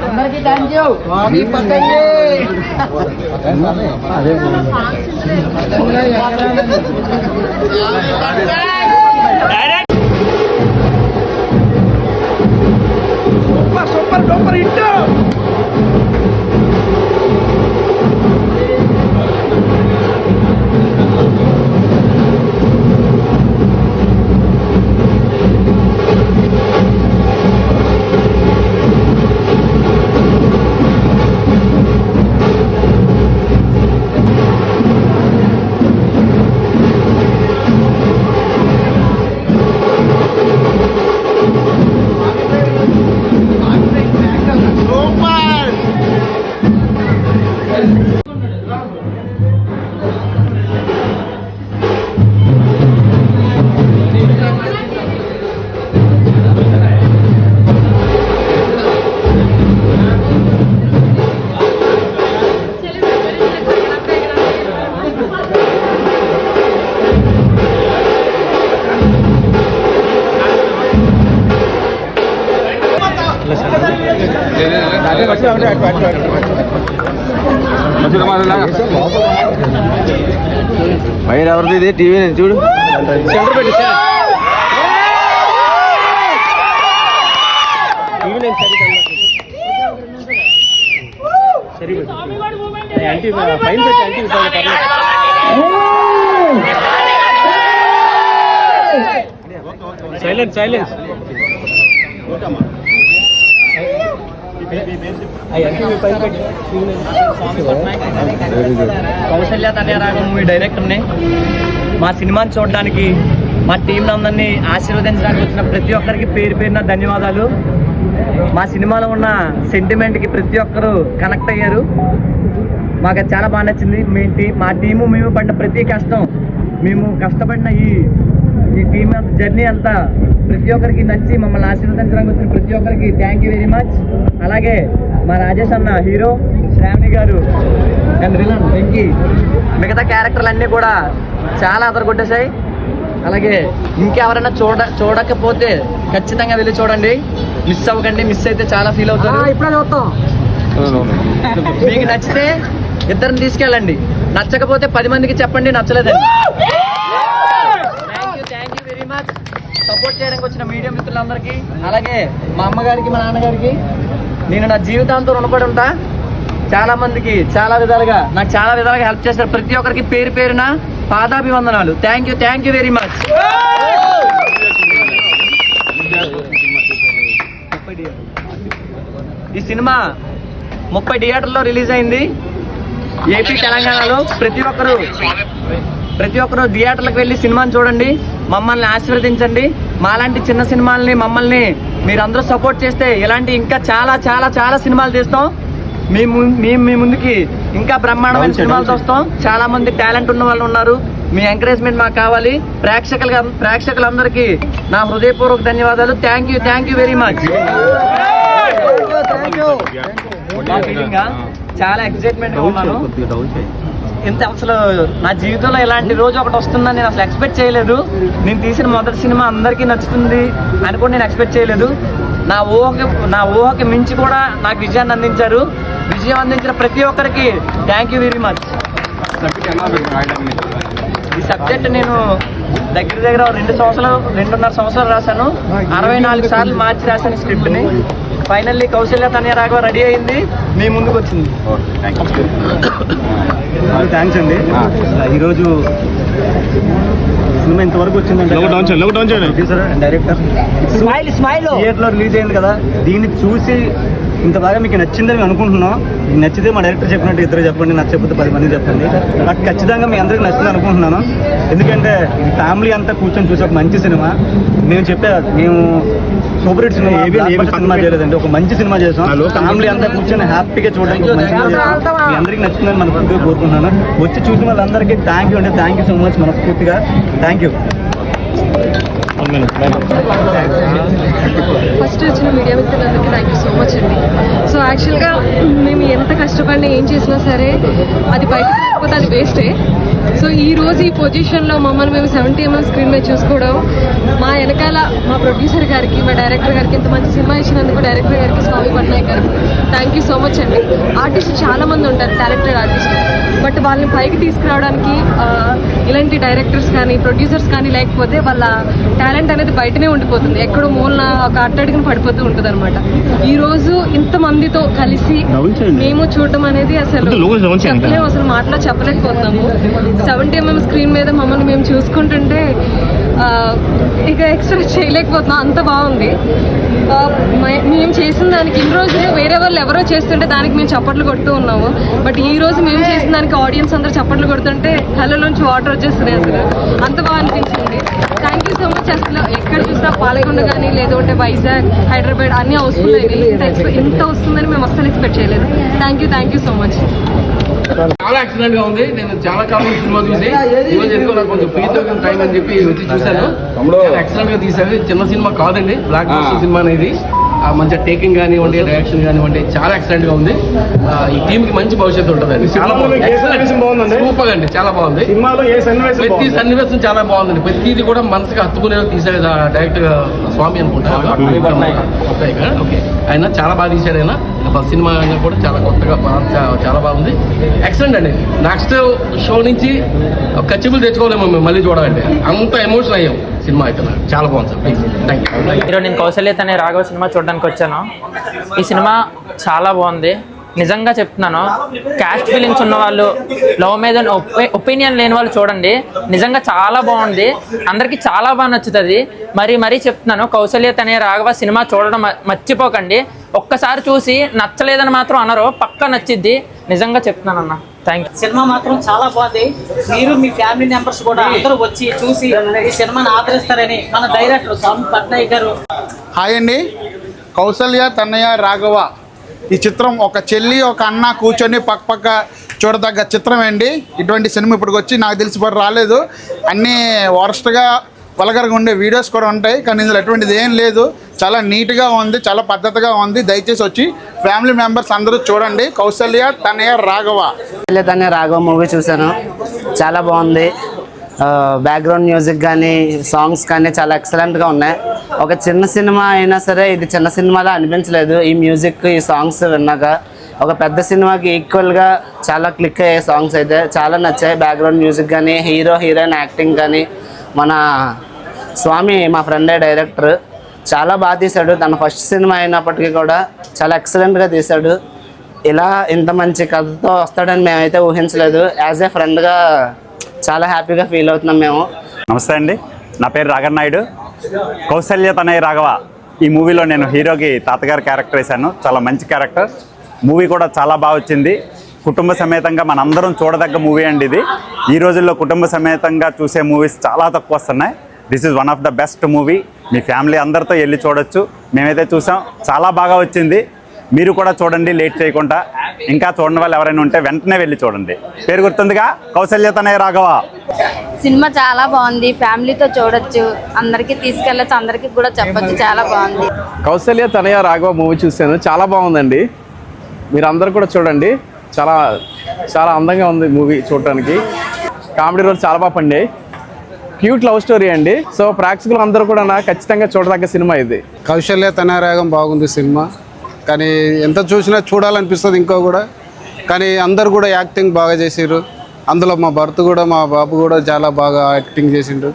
అందరికి thank you. Super super hit. Wire ఎవరిది ఇది? టీవీ నేను చూడు. Silence silence. Kousalya Tanayaragam movie డైరెక్టర్ని. మా సినిమాని చూడడానికి మా టీం అందరినీ ఆశీర్వదించడానికి వచ్చిన ప్రతి ఒక్కరికి పేరు పేరున ధన్యవాదాలు. మా సినిమాలో ఉన్న సెంటిమెంట్కి ప్రతి ఒక్కరు కనెక్ట్ అయ్యారు. మాకు అది చాలా బాగా నచ్చింది. మా టీము మేము పడిన ప్రతి కష్టం, మేము కష్టపడిన ఈ టీం జర్నీ అంతా ప్రతి ఒక్కరికి నచ్చి మమ్మల్ని ఆశీర్వదించడానికి వచ్చిన ప్రతి ఒక్కరికి థ్యాంక్ యూ వెరీ మచ్. అలాగే మా రాజేష్ అన్న హీరో, శ్రావణి గారు అండ్ విలన్ వెంకీ, మిగతా క్యారెక్టర్లు అన్నీ కూడా చాలా అదరగొట్టేశాయి. అలాగే ఇంకెవరైనా చూడకపోతే ఖచ్చితంగా వెళ్ళి చూడండి, మిస్ అవ్వకండి. మిస్ అయితే చాలా ఫీల్ అవుతారు. ఇప్పుడే చూస్తాం. మీకు నచ్చితే ఇద్దరిని తీసుకెళ్ళండి, నచ్చకపోతే 10 మందికి చెప్పండి నచ్చలేదండి. Thank you very much. Support చేయడానికి వచ్చిన మీడియా మిత్రులందరికీ, అలాగే మా అమ్మగారికి మా నాన్నగారికి నేను నా జీవితాంతో రుణపడి ఉంటా. చాలా మందికి నాకు చాలా విధాలుగా హెల్ప్ చేశారు. ప్రతి ఒక్కరికి పేరు పేరున పాదాభివందనాలు. Thank you very much. ఈ సినిమా 30 థియేటర్లో రిలీజ్ అయింది. ఏపీ తెలంగాణలో ప్రతి ఒక్కరు థియేటర్లకు వెళ్ళి సినిమాని చూడండి, మమ్మల్ని ఆశీర్వదించండి. మాలాంటి చిన్న సినిమాల్ని మమ్మల్ని మీరందరూ సపోర్ట్ చేస్తే ఇలాంటి ఇంకా చాలా చాలా చాలా సినిమాలు తీస్తాం. మేము మీ ముందుకి ఇంకా బ్రహ్మాండమైన సినిమాలతో వస్తాం. చాలా మంది టాలెంట్ ఉన్న వాళ్ళు ఉన్నారు. మీ ఎంకరేజ్మెంట్ మాకు కావాలి. ప్రేక్షకులందరికీ నా హృదయపూర్వక ధన్యవాదాలు. Thank you very much. చాలా ఎక్సైట్మెంట్ గా ఉన్నాను. అసలు నా జీవితంలో ఇలాంటి రోజు ఒకటి వస్తుందని నేను అసలు ఎక్స్పెక్ట్ చేయలేదు. నేను తీసిన మొదటి సినిమా అందరికీ నచ్చుతుంది అని కూడా నేను ఎక్స్పెక్ట్ చేయలేదు. నా ఊహకి మించి కూడా నాకు విజయాన్ని అందించారు. విజయం అందించిన ప్రతి ఒక్కరికి థ్యాంక్ యూ వెరీ మచ్. ఈ సబ్జెక్ట్ నేను దగ్గర 2.5 సంవత్సరాలు రాశాను. 64 సార్లు మార్చి రాశాను స్క్రిప్ట్ని. ఫైనల్లీ కౌశల్య తనయరాగం రెడీ అయింది, మీ ముందుకు వచ్చింది. థ్యాంక్స్ అండి. ఈరోజు సినిమా ఇంతవరకు వచ్చిందంటే డైరెక్టర్ థియేటర్లో రిలీజ్ అయింది కదా, దీన్ని చూసి ఇంత బాగా మీకు నచ్చిందని అనుకుంటున్నాం. మీకు నచ్చితే మా డైరెక్టర్ చెప్పినట్టు ఇద్దరు చెప్పండి, నచ్చకపోతే 10 మంది చెప్పండి. నాకు ఖచ్చితంగా మీ అందరికీ నచ్చింది అనుకుంటున్నాను. ఎందుకంటే ఫ్యామిలీ అంతా కూర్చొని చూసే ఒక మంచి సినిమా. మేము సూపర్ హిట్ సినిమా సినిమా చేయలేదండి, ఒక మంచి సినిమా చేసాం. ఫ్యామిలీ అంతా కూర్చొని హ్యాపీగా చూడడానికి మంచి సినిమా చేసాం. మీ అందరికీ నచ్చిందని మనస్ఫూర్తిగా కోరుకుంటున్నాను. వచ్చి చూసిన వాళ్ళందరికీ థ్యాంక్ యూ సో మచ్ మనస్ఫూర్తిగా. Thank you. ఫస్ట్ వచ్చిన మీడియా మిత్రులందరికీ థ్యాంక్ యూ సో మచ్ అండి. సో యాక్చువల్గా మేము ఎంత కష్టపడినా ఏం చేసినా సరే అది బయట లేకపోతే అది వేస్టే. సో ఈ రోజు ఈ పొజిషన్లో మమ్మల్ని మేము 70mm స్క్రీన్ మీద చూసుకోవడం, మా వెనకాల మా ప్రొడ్యూసర్ గారికి, మా డైరెక్టర్ గారికి, ఇంత మంచి సినిమా ఇచ్చినందుకు డైరెక్టర్ గారికి, స్వామి పట్నాయక్ గారికి థ్యాంక్ యూ సో మచ్ అండి. ఆర్టిస్ట్ చాలా మంది ఉంటారు, టాలెంటెడ్ ఆర్టిస్ట్, బట్ వాళ్ళని పైకి తీసుకురావడానికి ఇలాంటి డైరెక్టర్స్ కానీ ప్రొడ్యూసర్స్ కానీ లేకపోతే వాళ్ళ టాలెంట్ అనేది బయటనే ఉండిపోతుంది, ఎక్కడో మూలన ఒక అట్టడిగిన పడిపోతూ ఉంటుంది అనమాట. ఈ రోజు ఇంతమందితో కలిసి మేము చూడటం అనేది అసలు చెప్పలేము, అసలు మాటలో చెప్పలేకపోతున్నాము. 70mm స్క్రీన్ మీద మమ్మల్ని మేము చూసుకుంటుంటే ఇక ఎక్స్ట్రా చేయలేకపోతున్నాం, అంత బాగుంది. మేము చేసిన దానికి ఇన్ని రోజులు వేరే వాళ్ళు ఎవరో చేస్తుంటే దానికి మేము చప్పట్లు కొడుతూ ఉన్నాము, బట్ ఈ రోజు మేము చేసిన దానికి ఆడియన్స్ అందరూ చప్పట్లు కొడుతుంటే కళ్ళలోంచి వాటర్ వచ్చేస్తున్నాయి, అసలు అంత బాగా అనిపించింది. Thank you so much. అసలు ఎక్కడ చూసినా పాలకొండ కానీ లేదంటే వైజాగ్, హైదరాబాద్ అన్నీ వస్తున్నాయి, ఇంత వస్తుందని మేము అస్సలు ఎక్స్పెక్ట్ చేయలేదు. Thank you so much. చాలా ఎక్సలెంట్ గా ఉంది. నేను చాలా కాలం సినిమా చూసి ఈరోజు ఎందుకో నాకు కొంచెం ఫ్రీ దొరికిన టైం అని చెప్పి వచ్చి చూశాను. ఎక్సలెంట్ గా తీసారు. చిన్న సినిమా కాదండి, బ్లాక్ బస్టర్ సినిమా అనేది. మంచిగా టేకింగ్ కానివ్వండి, డైరెక్షన్ కానివ్వండి, చాలా ఎక్సలెంట్ గా ఉంది. ఈ టీమ్ కి మంచి భవిష్యత్తు ఉంటుందండి. చాలా బాగుంది, సూపర్ అండి, చాలా బాగుంది. ప్రతి సన్నివేశం చాలా బాగుందండి. ప్రతిది కూడా మనసుకి హత్తుకునే తీసాడు డైరెక్ట్ స్వామి అనుకుంటారు. ఓకే, ఆయన చాలా బాగా తీశాడు. ఆయన ఫస్ట్ సినిమా అయినా కూడా చాలా కొత్తగా చాలా బాగుంది, ఎక్సలెంట్ అండి. నెక్స్ట్ షో నుంచి ఖచ్చితంగా తెచ్చుకోలేము మేము మళ్ళీ చూడాలంటే, అంత ఎమోషన్ అయ్యాం సినిమా అయితే. చాలా బాగుంది సార్, ప్లీజ్. Thank you. ఈరోజు నేను కౌశల్యత అనే రాఘవ సినిమా చూడడానికి వచ్చాను. ఈ సినిమా చాలా బాగుంది, నిజంగా చెప్తున్నాను. క్యాస్ట్ ఫీలింగ్స్ ఉన్న వాళ్ళు, లవ్ మీద ఒపీనియన్ లేని వాళ్ళు చూడండి, నిజంగా చాలా బాగుంది, అందరికీ చాలా బాగా నచ్చుతుంది. మరీ చెప్తున్నాను, కౌశల్యత అనే రాఘవ సినిమా చూడడం మర్చిపోకండి. ఒక్కసారి చూసి నచ్చలేదని మాత్రం అనరు, పక్కా నచ్చిద్ది, నిజంగా చెప్తున్నాను అన్న. Thank you. సినిమా మాత్రం చాలా బాగుంది. మీరు మీ ఫ్యామిలీ మెంబర్స్ కూడా అందరూ వచ్చి చూసి ఈ సినిమాని ఆదరిస్తారని మన డైరెక్టర్ స్వామి పట్నాయక్ గారు. హాయ్ అండి. కౌసల్య తన్నయ్య రాఘవ ఈ చిత్రం ఒక చెల్లి ఒక అన్న కూర్చొని పక్క చూడదగ్గ చిత్రం అండి. ఇటువంటి సినిమా ఇప్పటికి వచ్చి నాకు తెలిసి ఇప్పుడు రాలేదు. అన్నీ వరస్ట్గా వల్గర్గా ఉండే వీడియోస్ కూడా ఉంటాయి, కానీ ఇందులో ఎటువంటిది ఏం లేదు. చాలా నీట్గా ఉంది, చాలా పద్ధతిగా ఉంది. దయచేసి వచ్చి ఫ్యామిలీ మెంబర్స్ అందరూ చూడండి. కౌసల్య తనయ రాఘవ. కౌసల్య తనయ రాఘవ మూవీ చూశాను, చాలా బాగుంది. బ్యాక్గ్రౌండ్ మ్యూజిక్ కానీ సాంగ్స్ కానీ చాలా ఎక్సలెంట్గా ఉన్నాయి. ఒక చిన్న సినిమా అయినా సరే ఇది చిన్న సినిమాలా అనిపించలేదు. ఈ మ్యూజిక్, ఈ సాంగ్స్ విన్నాక ఒక పెద్ద సినిమాకి ఈక్వల్గా చాలా క్లిక్ అయ్యే సాంగ్స్ అయితే చాలా నచ్చాయి. బ్యాక్గ్రౌండ్ మ్యూజిక్ కానీ, హీరోయిన్ యాక్టింగ్ కానీ, మన స్వామి మా ఫ్రెండే డైరెక్టర్ చాలా బాగా తీశాడు. తన ఫస్ట్ సినిమా అయినప్పటికీ కూడా చాలా ఎక్సలెంట్గా తీశాడు. ఇలా ఇంత మంచి కథతో వస్తాడని మేమైతే ఊహించలేదు. యాజ్ ఏ ఫ్రెండ్గా చాలా హ్యాపీగా ఫీల్ అవుతున్నాం మేము. నమస్తే అండి, నా పేరు రాఘర్ నాయుడు. కౌసల్య తనయ రాఘవ ఈ మూవీలో నేను హీరోకి తాతగారి క్యారెక్టర్ వేశాను. చాలా మంచి క్యారెక్టర్. మూవీ కూడా చాలా బాగా వచ్చింది. కుటుంబ సమేతంగా మనందరం చూడదగ్గ మూవీ అండి ఇది. ఈ రోజుల్లో కుటుంబ సమేతంగా చూసే మూవీస్ చాలా తక్కువ వస్తున్నాయి. This is one of the best movie. Me family అందరితో వెళ్ళి చూడొచ్చు. మేమైతే చూసాం, చాలా బాగా వచ్చింది. మీరు కూడా చూడండి లేట్ చేయకుండా. ఇంకా చూడని వాళ్ళు ఎవరైనా ఉంటే వెంటనే వెళ్ళి చూడండి. పేరు గుర్తుందిగా, కౌసల్య తనయ రాఘవ. సినిమా చాలా బాగుంది, ఫ్యామిలీతో చూడొచ్చు, అందరికీ తీసుకెళ్ళచ్చు, అందరికీ కూడా చెప్పొచ్చు, చాలా బాగుంది. కౌసల్య తనయ రాఘవ మూవీ చూశాను, చాలా బాగుందండి. మీరు అందరు కూడా చూడండి. చాలా చాలా అందంగా ఉంది మూవీ చూడటానికి. కామెడీ రోజు చాలా బాగా పండాయి. క్యూట్ లవ్ స్టోరీ అండి. సో ప్రేక్షకులు అందరూ కూడా ఖచ్చితంగా చూడదగ్గ సినిమా ఇది. కౌశల్య తనయ రాఘవ బాగుంది సినిమా, కానీ ఎంత చూసినా చూడాలనిపిస్తుంది ఇంకా కూడా. కానీ అందరు కూడా యాక్టింగ్ బాగా చేసారు. అందులో మా భర్త కూడా, మా బాబు కూడా చాలా బాగా యాక్టింగ్ చేసిండు.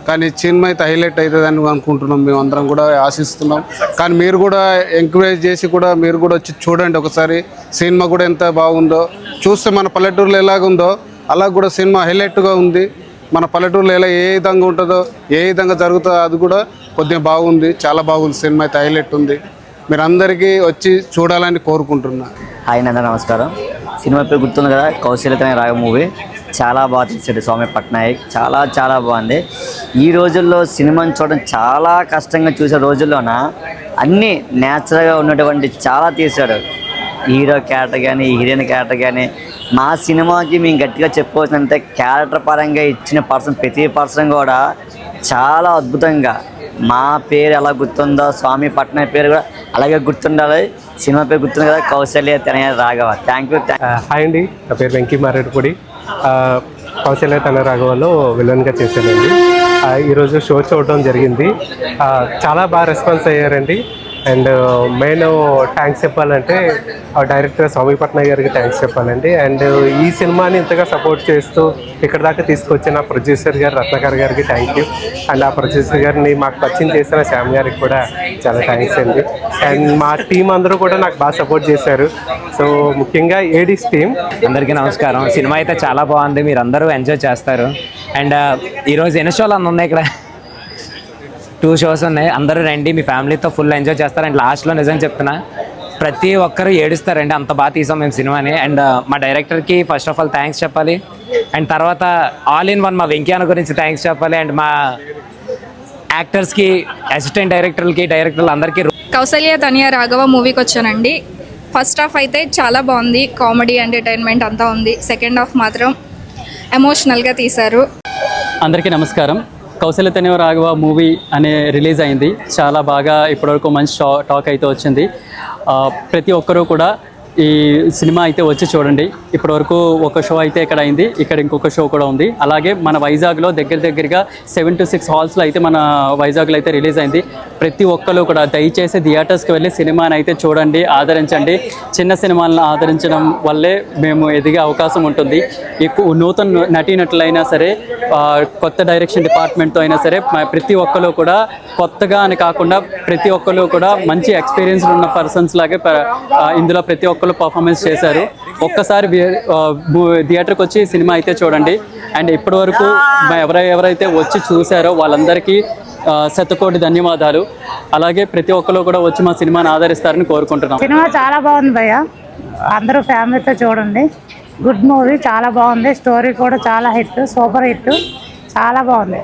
కానీ సినిమా అయితే హైలైట్ అవుతుందని అనుకుంటున్నాం, మేము అందరం కూడా ఆశిస్తున్నాం. కానీ మీరు కూడా ఎంకరేజ్ చేసి కూడా మీరు కూడా వచ్చి చూడండి ఒకసారి. సినిమా కూడా ఎంత బాగుందో చూస్తే, మన పల్లెటూరులో ఎలాగుందో అలా కూడా సినిమా హైలైట్గా ఉంది. మన పల్లెటూరులో ఎలా ఏ విధంగా ఉంటుందో, ఏ విధంగా జరుగుతుందో అది కూడా కొద్దిగా బాగుంది. చాలా బాగుంది సినిమా అయితే, హైలైట్ ఉంది. మీరు అందరికీ వచ్చి చూడాలని కోరుకుంటున్నా. హాయ్ నంద, నమస్కారం. సినిమా పేరు గుర్తుంది కదా, కౌశల్య తనయ రాఘవ మూవీ. చాలా బాగా తీశాడు స్వామి పట్నాయక్, చాలా బాగుంది. ఈ రోజుల్లో సినిమాని చూడడం చాలా కష్టంగా చూసే రోజుల్లోన అన్నీ న్యాచురల్గా ఉన్నటువంటి చాలా తీశాడు. హీరో క్యారెక్టర్ కానీ హీరోయిన్ క్యారెక్టర్ కానీ మా సినిమాకి మేము గట్టిగా చెప్పుకోవాల్సిందంటే క్యారెక్టర్ పరంగా ఇచ్చిన ప్రతి పర్సన్ కూడా చాలా అద్భుతంగా మా పేరు ఎలా గుర్తుందో స్వామి పట్నం పేరు కూడా అలాగే గుర్తుండాలి. సినిమా పేరు గుర్తుంది కదా, కౌశల్య తనయ రాఘవ. Thank you. హాయ్ అండి, నా పేరు వెంకీ మారేడుపూడి. కౌశల్య తనయ రాఘవలో విలన్గా చేశానండి. ఈరోజు షో చూడడం జరిగింది. చాలా బాగా రెస్పాన్స్ అయ్యారండి. అండ్ మెయిన్ థ్యాంక్స్ చెప్పాలంటే డైరెక్టర్ స్వామి పట్నాయక్ గారికి థ్యాంక్స్ చెప్పాలండి. అండ్ ఈ సినిమాని ఇంతగా సపోర్ట్ చేస్తూ ఇక్కడ దాకా తీసుకొచ్చిన ప్రొడ్యూసర్ గారు రత్నాకర్ గారికి థ్యాంక్ యూ. అండ్ ఆ ప్రొడ్యూసర్ గారిని మాకు పరిచయం చేసిన శ్యామ్ గారికి కూడా చాలా థ్యాంక్స్ అండి. అండ్ మా టీం అందరూ కూడా నాకు బాగా సపోర్ట్ చేశారు. సో ముఖ్యంగా ఏడీస్ టీం అందరికీ నమస్కారం. సినిమా అయితే చాలా బాగుంది, మీరు అందరూ ఎంజాయ్ చేస్తారు. అండ్ ఈరోజు ఎన్ని షోలు ఉన్నాయి ఇక్కడ? 2 షోస్ ఉన్నాయి. అందరూ రండి, మీ ఫ్యామిలీతో ఫుల్ ఎంజాయ్ చేస్తారు. అండ్ లాస్ట్లో నిజం చెప్తున్నా, ప్రతి ఒక్కరు ఏడుస్తారండి, అంత బాగా తీసాం మేము సినిమాని. అండ్ మా డైరెక్టర్కి ఫస్ట్ ఆఫ్ ఆల్ థ్యాంక్స్ చెప్పాలి. అండ్ తర్వాత ఆల్ ఇన్ వన్ మా వెంకయ్య గురించి థ్యాంక్స్ చెప్పాలి. అండ్ మా యాక్టర్స్కి, అసిస్టెంట్ డైరెక్టర్లు అందరికీ. కౌశల్య తనయ రాఘవ మూవీకి వచ్చానండి. ఫస్ట్ హాఫ్ అయితే చాలా బాగుంది, కామెడీ ఎంటర్టైన్మెంట్ అంతా ఉంది. సెకండ్ హాఫ్ మాత్రం ఎమోషనల్గా తీశారు. అందరికీ నమస్కారం. కౌశల్య తనయ రాఘవ మూవీ రిలీజ్ అయింది. చాలా బాగా ఇప్పటివరకు మంచి టాక్ అయితే వచ్చింది. ప్రతి ఒక్కరూ కూడా ఈ సినిమా అయితే వచ్చి చూడండి. ఇప్పటివరకు ఒక షో అయితే ఇక్కడ అయింది, ఇక్కడ ఇంకొక షో కూడా ఉంది. అలాగే మన వైజాగ్లో దగ్గరగా 7 to 6 హాల్స్లో అయితే మన వైజాగ్లో అయితే రిలీజ్ అయింది. ప్రతి ఒక్కరు కూడా దయచేసి థియేటర్స్కి వెళ్ళి సినిమాని అయితే చూడండి, ఆదరించండి. చిన్న సినిమాలను ఆదరించడం వల్లే మేము ఎదిగే అవకాశం ఉంటుంది. ఎక్కువ నూతన నటీనటులైనా సరే, కొత్త డైరెక్షన్ డిపార్ట్మెంట్తో అయినా సరే, ప్రతి ఒక్కరు కూడా కొత్తగా అని కాకుండా ప్రతి ఒక్కరు కూడా మంచి ఎక్స్పీరియన్స్ ఉన్న పర్సన్స్ లాగే ఇందులో ప్రతి ఒక్కరు పర్ఫార్మెన్స్ చేశారు. ఒక్కసారి థియేటర్కి వచ్చి సినిమా అయితే చూడండి. అండ్ ఇప్పటివరకు ఎవరైతే వచ్చి చూశారో వాళ్ళందరికీ శతకోటి ధన్యవాదాలు. అలాగే ప్రతి ఒక్కరు కూడా వచ్చి మా సినిమాని ఆదరిస్తారని కోరుకుంటున్నాం. సినిమా చాలా బాగుంది భయ్య, అందరూ ఫ్యామిలీతో చూడండి. గుడ్ మూవీ, చాలా బాగుంది. స్టోరీ కూడా చాలా హిట్, సూపర్ హిట్, చాలా బాగుంది.